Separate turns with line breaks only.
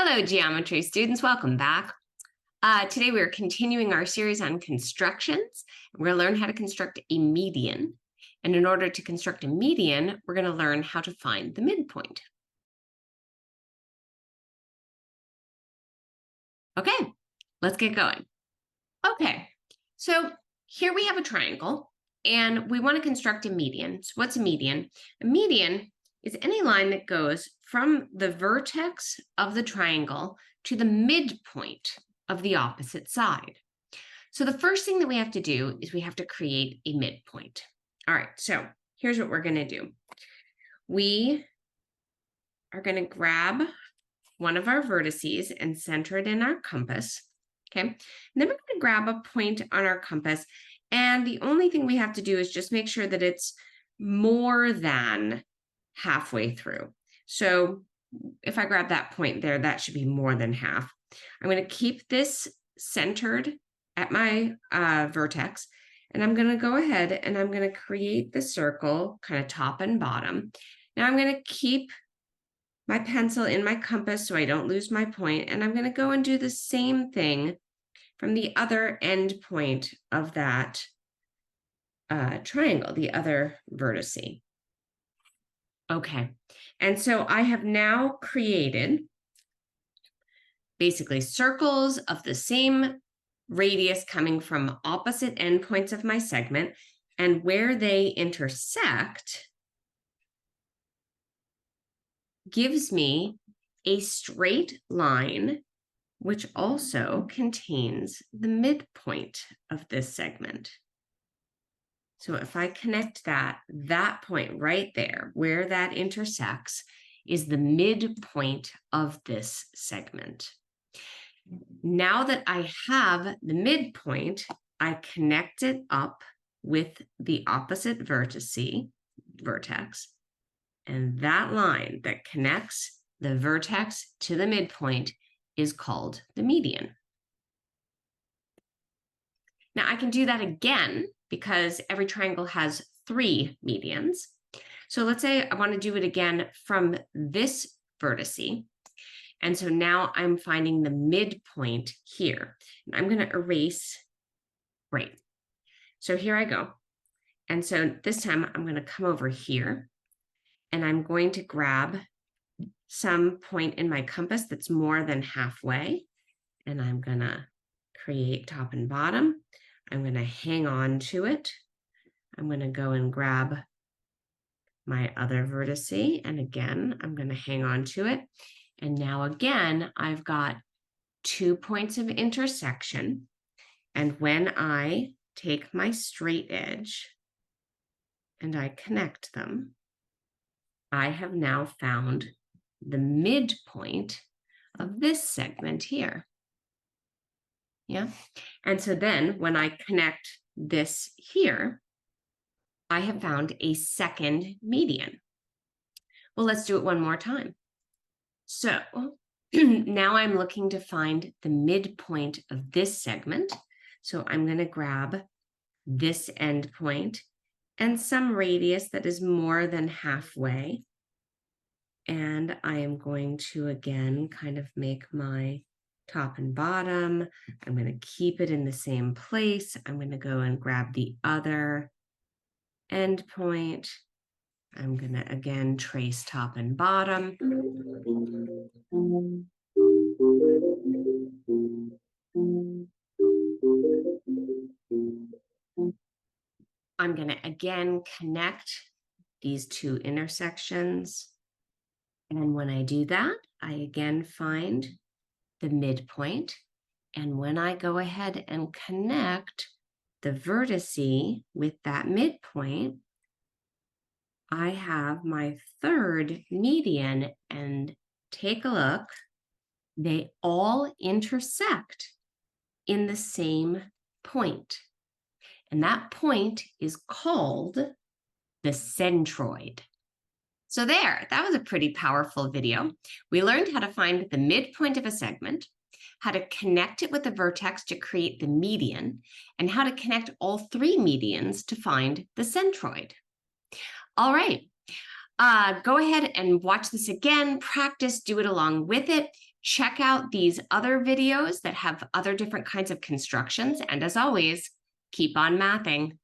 Hello, geometry students. Welcome back. Today we are continuing our series on constructions. We're going to learn how to construct a median. And in order to construct a median, we're going to learn how to find the midpoint. Okay, let's get going. Okay, so here we have a triangle, and we want to construct a median. So what's a median? A median is any line that goes from the vertex of the triangle to the midpoint of the opposite side. So the first thing that we have to do is we have to create a midpoint. All right, so here's what we're going to do. We are going to grab one of our vertices and center it in our compass. Okay, and then we're going to grab a point on our compass. And the only thing we have to do is just make sure that it's more than halfway through. So if I grab that point there, that should be more than half. I'm going to keep this centered at my vertex, and I'm going to go ahead and I'm going to create the circle kind of top and bottom. Now I'm going to keep my pencil in my compass so I don't lose my point, and I'm going to go and do the same thing from the other end point of that triangle, the other vertice. Okay, and so I have now created basically circles of the same radius coming from opposite endpoints of my segment, and where they intersect gives me a straight line, which also contains the midpoint of this segment. So if I connect that point right there, where that intersects, is the midpoint of this segment. Now that I have the midpoint, I connect it up with the opposite vertex, and that line that connects the vertex to the midpoint is called the median. Now I can do that again because every triangle has 3 medians. So let's say I want to do it again from this vertice. And so now I'm finding the midpoint here. And I'm going to erase, right. So here I go. And so this time I'm going to come over here and I'm going to grab some point in my compass that's more than halfway. And I'm going to create top and bottom. I'm going to hang on to it. I'm going to go and grab my other vertice. And again, I'm going to hang on to it. And now again, I've got 2 points of intersection. And when I take my straight edge and I connect them, I have now found the midpoint of this segment here. Yeah. And so then when I connect this here, I have found a second median. Well, let's do it one more time. So now I'm looking to find the midpoint of this segment. So I'm going to grab this endpoint and some radius that is more than halfway. And I am going to, again, kind of make my top and bottom. I'm going to keep it in the same place. I'm going to go and grab the other endpoint. I'm going to, again, trace top and bottom. I'm going to, again, connect these 2 intersections. And when I do that, I again find the midpoint. And when I go ahead and connect the vertice with that midpoint, I have my third median, and take a look, they all intersect in the same point. And that point is called the centroid. So there, that was a pretty powerful video. We learned how to find the midpoint of a segment, how to connect it with a vertex to create the median, and how to connect all 3 medians to find the centroid. All right, go ahead and watch this again, practice, do it along with it. Check out these other videos that have other different kinds of constructions. And as always, keep on mathing.